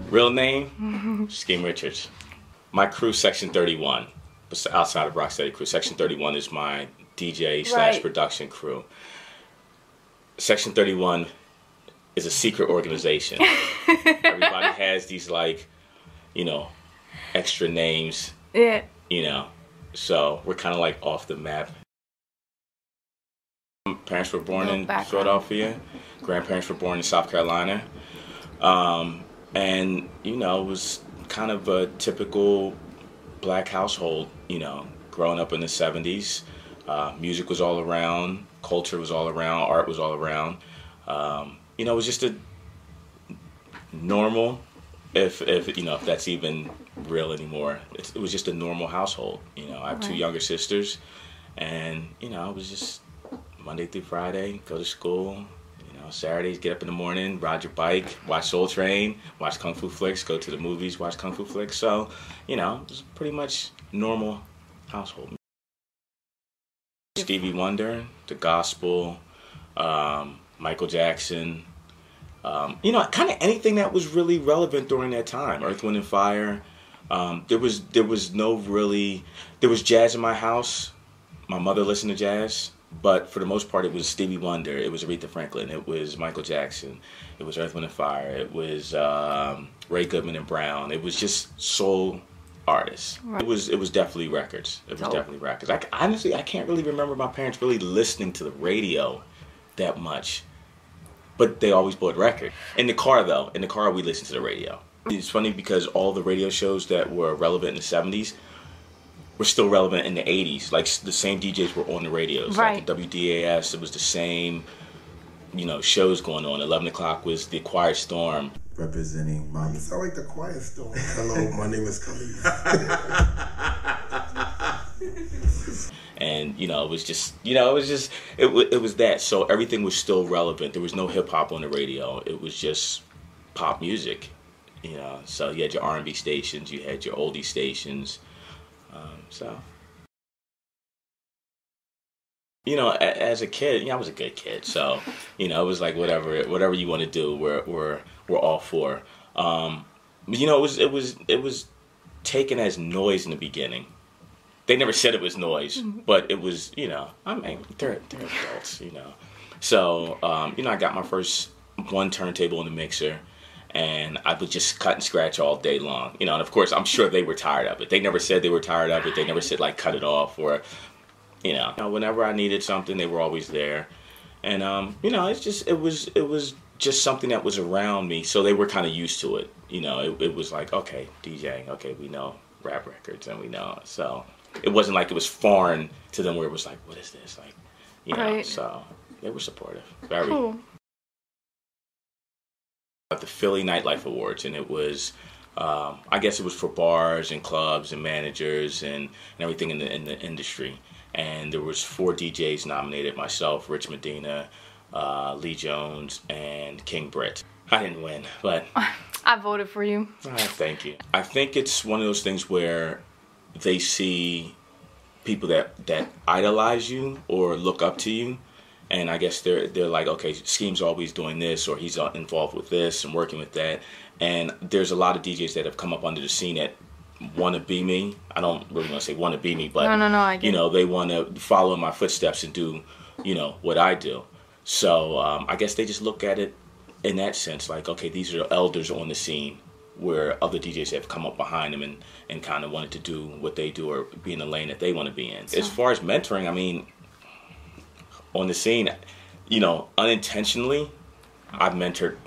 Real name, Skeme Richards. My crew, Section 31. Outside of Rocksteady crew, Section 31 is my DJ / production crew. Section 31 is a secret organization. Everybody has these, like, you know, extra names. Yeah. You know, so we're kind of like off the map. Parents were born in Philadelphia. Grandparents were born in South Carolina. And, you know, it was kind of a typical black household, you know, growing up in the 70s. Music was all around, culture was all around, art was all around. You know, it was just a normal, if you know, if that's even real anymore. It was just a normal household. You know, I have two younger sisters, and, you know, it was just Monday through Friday, go to school. You know, Saturdays, get up in the morning, ride your bike, watch Soul Train, watch Kung Fu flicks, go to the movies, watch Kung Fu flicks. So, you know, it was pretty much normal household. Stevie Wonder, the gospel, Michael Jackson, you know, kind of anything that was really relevant during that time. Earth, Wind, and Fire. There was jazz in my house. My mother listened to jazz, but for the most part, it was Stevie Wonder. It was Aretha Franklin. It was Michael Jackson. It was Earth, Wind, and Fire. It was Ray Goodman and Brown. It was just soul artists. Right. It was definitely records. It was definitely records. Honestly, I can't really remember my parents really listening to the radio that much, but they always bought record. In the car, though, we listened to the radio. It's funny because all the radio shows that were relevant in the 70s were still relevant in the 80s. Like, the same DJs were on the radios. Right. Like the WDAS, it was the same, you know, shows going on. 11 o'clock was the Quiet Storm. Representing my... You sound like the Quiet Storm. Hello, my name is Khalid. And, you know, it was just, you know, it was that. So everything was still relevant. There was no hip hop on the radio. It was just pop music, you know. So you had your R&B stations, you had your oldie stations. So, you know, as a kid, you know, I was a good kid. So, you know, it was like whatever you want to do, we're all for. You know, it was taken as noise in the beginning. They never said it was noise, but it was, you know, I mean, they're adults, you know. So, you know, I got my first one turntable in the mixer, and I would just cut and scratch all day long. You know, and of course, I'm sure they were tired of it. They never said they were tired of it. They never said, like, cut it off or, you know, whenever I needed something, they were always there. And, you know, it was just something that was around me, so they were kind of used to it. You know, it was like, okay, DJing, okay, we know rap records, and we know, so... It wasn't like it was foreign to them where it was like, what is this? Like, you know, so they were supportive. Very cool. At the Philly Nightlife Awards, and it was, I guess it was for bars and clubs and managers and everything in the industry. And there was 4 DJs nominated, myself, Rich Medina, Lee Jones, and King Britt. I didn't win, but... I voted for you. Thank you. I think it's one of those things where they see people that idolize you or look up to you, and I guess they're like, okay, Skeme's always doing this, or he's involved with this and working with that. And there's a lot of DJs that have come up under the scene that want to be me. I don't really want to say want to be me, but no, I get you know, they want to follow in my footsteps and do, you know, what I do. So I guess they just look at it in that sense, like, okay, these are elders on the scene, where other DJs have come up behind them and kind of wanted to do what they do or be in the lane that they want to be in. So, as far as mentoring, I mean, on the scene, you know, unintentionally, I've mentored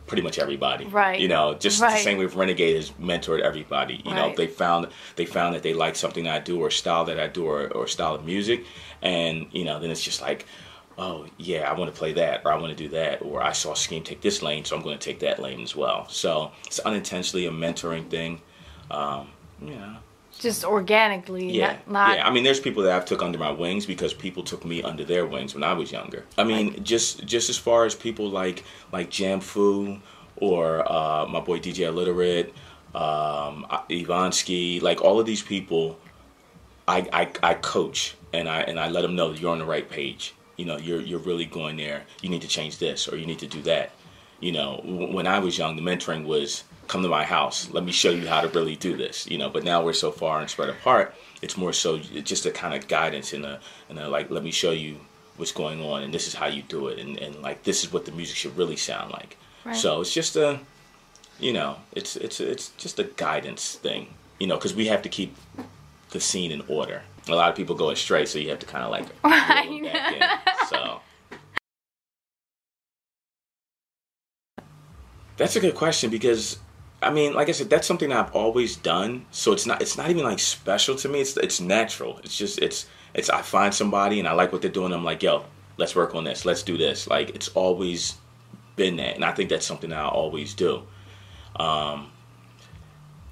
pretty much everybody. Right. You know, just the same way Renegade has mentored everybody. You know, they found that they like something I do or style that I do or style of music, and, you know, then it's just like, oh, yeah, I want to play that, or I want to do that, or I saw Skeme take this lane, so I'm going to take that lane as well. So it's unintentionally a mentoring thing, you know. Just organically, not... Yeah, I mean, there's people that I've took under my wings because people took me under their wings when I was younger. I mean, just as far as people like Jam Fu, or my boy DJ Illiterate, Ivansky, like all of these people, I coach, and I let them know you're on the right page. You know, you're really going there. You need to change this, or you need to do that. You know, when I was young, the mentoring was, come to my house, let me show you how to really do this, you know. But now we're so far and spread apart, it's more so just a kind of guidance and a like, let me show you what's going on, and this is how you do it, and like, this is what the music should really sound like. Right. So it's just a, you know, it's just a guidance thing, you know, because we have to keep the scene in order. A lot of people go astray, so you have to kind of like reel them back in. So that's a good question, because I mean, like I said, that's something I've always done. So it's not even like special to me. It's natural. It's just it's I find somebody and I like what they're doing. I'm like, yo, let's work on this. Let's do this. Like, it's always been that, and I think that's something that I always do.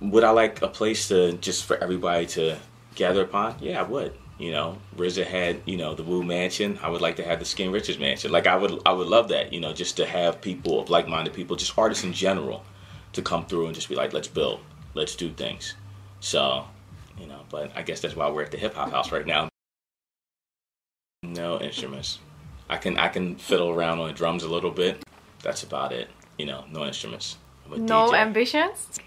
Would I like a place to just for everybody to gather upon? Yeah, I would. You know, RZA had, you know, the Wu Mansion. I would like to have the Skeme Richards Mansion. Like, I would love that, you know, just to have people of like-minded people, just artists in general, to come through and just be like, let's build, let's do things. So, you know, but I guess that's why we're at the HipHopHuis right now. No instruments. I can fiddle around on the drums a little bit. That's about it. You know, no instruments. No DJ. Ambitions?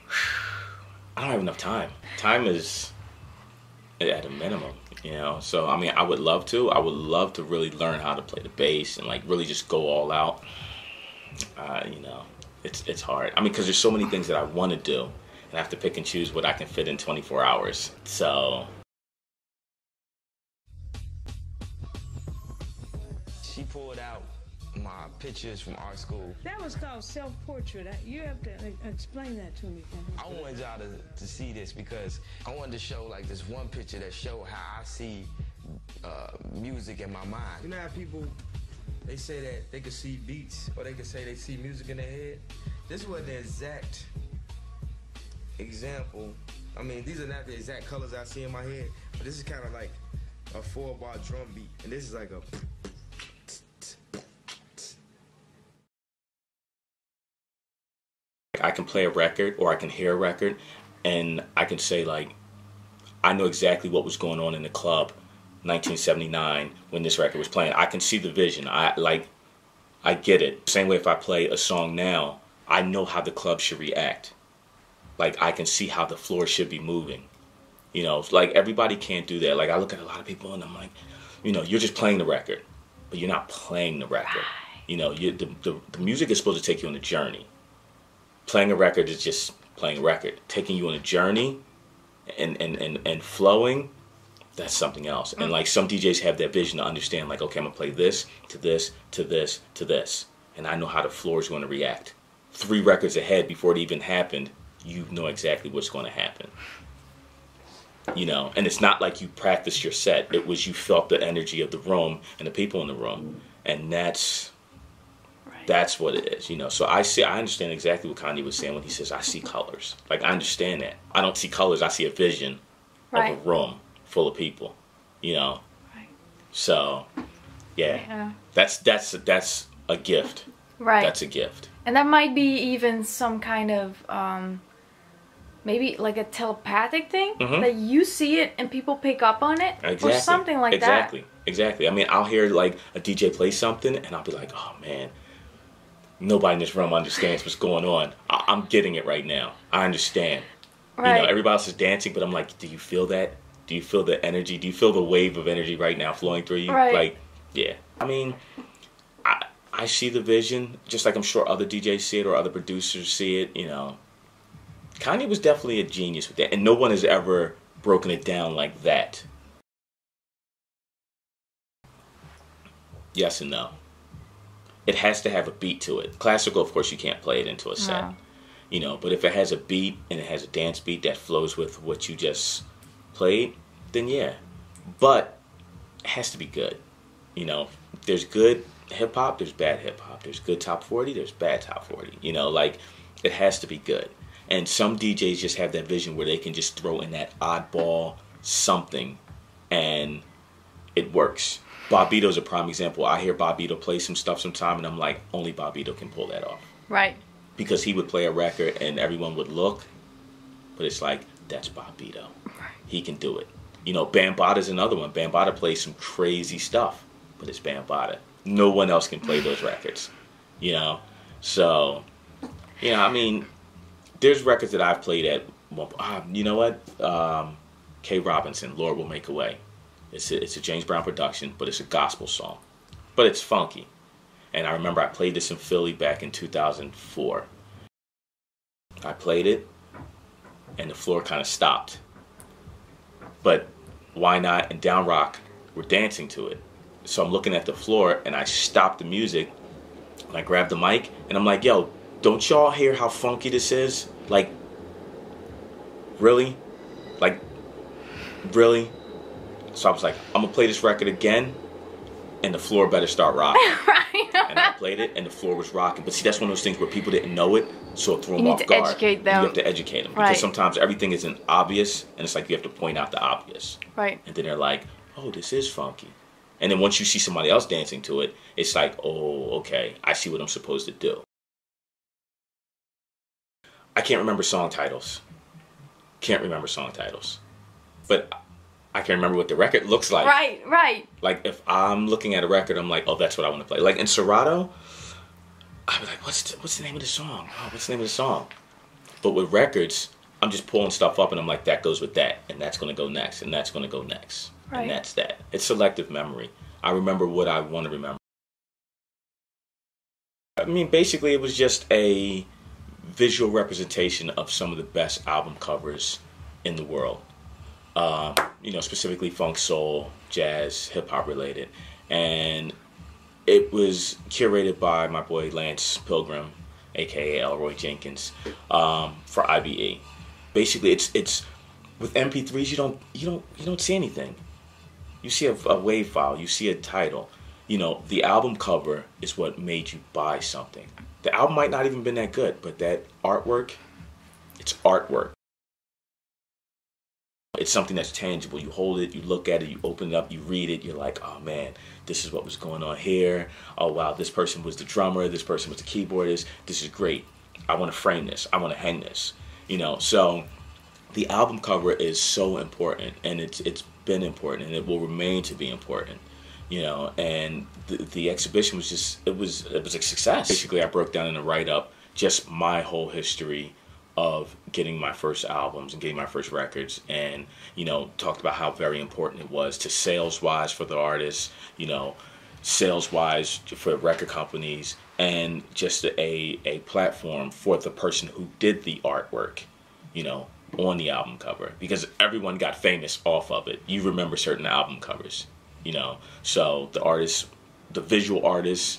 I don't have enough time. Time is at a minimum, you know. So I mean, I would love to. I would love to really learn how to play the bass and like really just go all out. You know, it's hard. I mean, because there's so many things that I want to do, and I have to pick and choose what I can fit in 24 hours. So. She pulled out my pictures from art school. That was called self-portrait. You have to explain that to me. I wanted y'all to see this because I wanted to show like this one picture that showed how I see music in my mind. You know how people, they say that they can see beats or they can say they see music in their head? This was the exact example. I mean, these are not the exact colors I see in my head, but this is kind of like a 4-bar drum beat. And this is like a... I can play a record or I can hear a record and I can say like, I know exactly what was going on in the club 1979 when this record was playing. I can see the vision. I get it. Same way if I play a song now, I know how the club should react. Like, I can see how the floor should be moving. You know, like everybody can't do that. Like, I look at a lot of people and I'm like, you know, you're just playing the record, but you're not playing the record. You know, the music is supposed to take you on a journey. Playing a record is just playing a record. Taking you on a journey and flowing, that's something else. And like some DJs have that vision to understand like, okay, I'm gonna play this, to this, to this, to this. And I know how the floor is gonna react. 3 records ahead before it even happened, you know exactly what's gonna happen. You know, and it's not like you practiced your set. It was you felt the energy of the room and the people in the room. And that's what it is, you know. So I understand exactly what Kanye was saying when he says, I see colors. Like, I understand that. I don't see colors, I see a vision of a room full of people, you know. Right. So, yeah. That's a gift. Right. That's a gift. And that might be even some kind of, maybe like a telepathic thing, that you see it and people pick up on it, or something like that. Exactly. I mean, I'll hear like a DJ play something and I'll be like, oh man, nobody in this room understands what's going on. I'm getting it right now. I understand. Right. You know, everybody else is dancing, but I'm like, do you feel that? Do you feel the energy? Do you feel the wave of energy right now flowing through you? Right. Like, yeah. I mean, I see the vision, just like I'm sure other DJs see it or other producers see it, you know. Kanye was definitely a genius with that, and no one has ever broken it down like that. Yes and no. It has to have a beat to it. Classical, of course, you can't play it into a set. No. You know, but if it has a beat and it has a dance beat that flows with what you just played, then yeah. But it has to be good. You know, there's good hip-hop, there's bad hip-hop. There's good top 40, there's bad top 40. You know, like, it has to be good. And some DJs just have that vision where they can just throw in that oddball something and it works. Bobbito's a prime example. I hear Bobbito play some stuff sometime and I'm like, only Bobbito can pull that off. Right. Because he would play a record and everyone would look, but it's like, that's Bobbito. He can do it. You know, Bambaatta's another one. Bambaatta plays some crazy stuff, but it's Bambaatta. No one else can play those records, you know? So, you know, I mean, there's records that I've played at. You know what? K. Robinson, Lord Will Make a Way. It's a James Brown production, but it's a gospel song. But it's funky. And I remember I played this in Philly back in 2004. I played it, and the floor kind of stopped. But Why Not and Down Rock were dancing to it. So I'm looking at the floor, and I stopped the music, and I grabbed the mic, and I'm like, yo, don't y'all hear how funky this is? Like, really? Like, really? So I was like, I'm going to play this record again, and the floor better start rocking. Right. And I played it, and the floor was rocking. But see, that's one of those things where people didn't know it, so it threw them You off need guard. to educate them. You have to educate them. Right. Because sometimes everything isn't obvious, and it's like you have to point out the obvious. Right. And then they're like, oh, this is funky. And then once you see somebody else dancing to it, it's like, oh, okay, I see what I'm supposed to do. I can't remember song titles. But I can remember what the record looks like. Right. Like, if I'm looking at a record, I'm like, oh, that's what I want to play. Like, in Serato, I'd be like, what's the name of the song? Oh, what's the name of the song? But with records, I'm just pulling stuff up, and I'm like, that goes with that, and that's going to go next, and that's going to go next. Right. And that's that. It's selective memory. I remember what I want to remember. I mean, basically, it was just a visual representation of some of the best album covers in the world. You know, specifically funk, soul, jazz, hip-hop related. And it was curated by my boy Lance Pilgrim, a.k.a. Elroy Jenkins, for IBE. Basically, it's with MP3s, you don't see anything. You see a WAV file, you see a title. You know, the album cover is what made you buy something. The album might not even been that good, but that artwork, it's artwork. It's something that's tangible. You hold it, you look at it, you open it up, you read it, you're like, oh man, this is what was going on here. Oh wow, this person was the drummer, this person was the keyboardist. This is great. I want to frame this. I want to hang this. You know, so the album cover is so important, and it's been important, and it will remain to be important. You know, and the exhibition was just, it was a success. Basically, I broke down in a write-up just my whole history of getting my first albums and getting my first records, and, you know, talked about how very important it was to sales-wise for the artists, you know, sales-wise for record companies, and just a platform for the person who did the artwork, you know, on the album cover, because everyone got famous off of it. You remember certain album covers, you know, so the artists, the visual artists,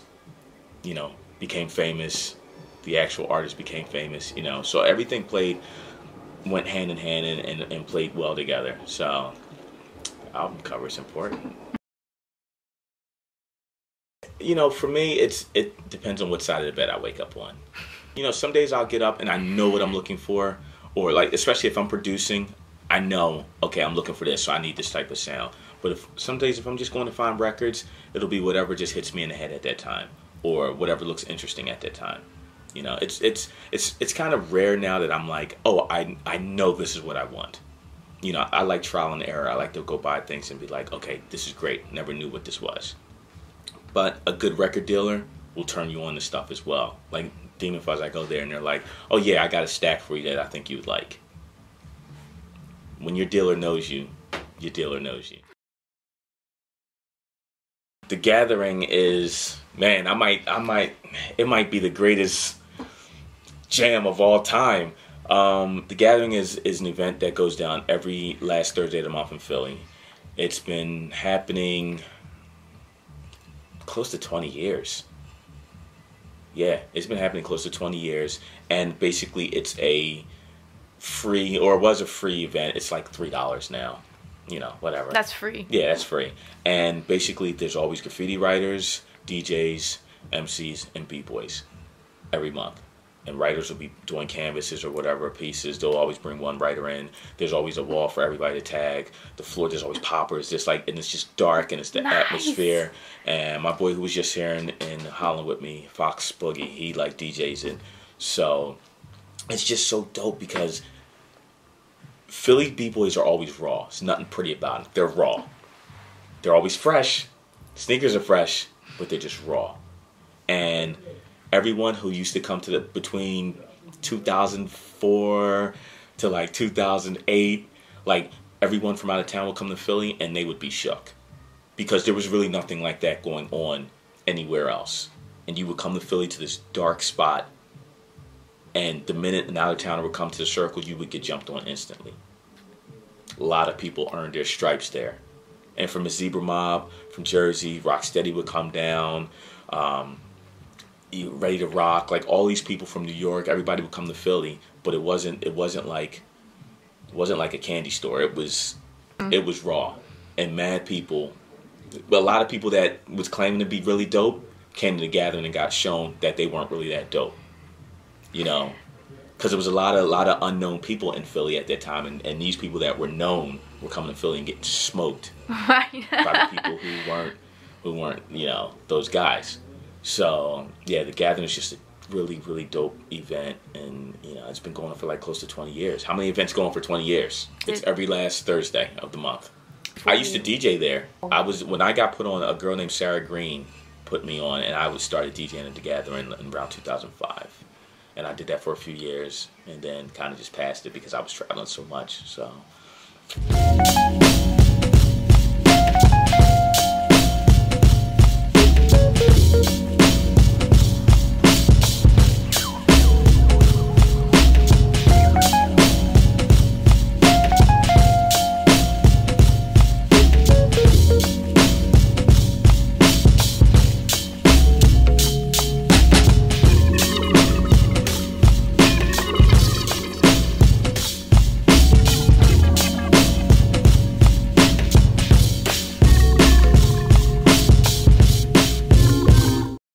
you know, became famous. The actual artist became famous, you know, so everything went hand in hand and played well together. So album cover is important. You know, for me, it depends on what side of the bed I wake up on. You know, some days I'll get up and I know what I'm looking for, or like, especially if I'm producing, I know, okay, I'm looking for this, so I need this type of sound. But some days if I'm just going to find records, it'll be whatever just hits me in the head at that time, or whatever looks interesting at that time. You know, it's kind of rare now that I'm like, oh, I know this is what I want. You know, I like trial and error. I like to go buy things and be like, okay, this is great. Never knew what this was. But a good record dealer will turn you on to stuff as well. Like Demon Fuzz, I go there and they're like, oh yeah, I got a stack for you that I think you would like. When your dealer knows you, your dealer knows you. The Gathering is, man, it might be the greatest jam of all time. The Gathering is an event that goes down every last Thursday of the month in Philly. It's been happening close to 20 years. Yeah, it's been happening close to 20 years. And basically it's a free, or it was a free event. It's like $3 now. You know, whatever. That's free. Yeah, that's free. And basically there's always graffiti writers, DJs, MCs, and B-boys every month. And writers will be doing canvases or whatever pieces. They'll always bring one writer in. There's always a wall for everybody to tag. The floor, there's always poppers. Just like, and it's just dark, and it's the atmosphere. And my boy who was just here in Holland with me, Fox Boogie, he like DJs it. So it's just so dope because Philly B-boys are always raw. There's nothing pretty about it. They're raw. They're always fresh. Sneakers are fresh, but they're just raw. And everyone who used to come to the between 2004 to like 2008, like everyone from out of town would come to Philly and they would be shook because there was really nothing like that going on anywhere else. And you would come to Philly to this dark spot, and the minute an out of towner would come to the circle, you would get jumped on instantly. A lot of people earned their stripes there. And from the Zebra Mob, from Jersey, Rocksteady would come down, Ready to Rock, like all these people from New York, everybody would come to Philly, but it wasn't like a candy store. It was raw. And mad people, a lot of people that was claiming to be really dope came to the gathering and got shown that they weren't really that dope. You know, because there was a lot of unknown people in Philly at that time, and these people that were known were coming to Philly and getting smoked by the people who weren't, you know, those guys. So yeah, the gathering is just a really, really dope event, and you know, it's been going on for like close to 20 years. How many events go on for 20 years? It's every last Thursday of the month. I used to DJ there. When I got put on, a girl named Sarah Green put me on, and I started DJing at the gathering in around 2005. And I did that for a few years, and then kind of just passed it because I was traveling so much. So.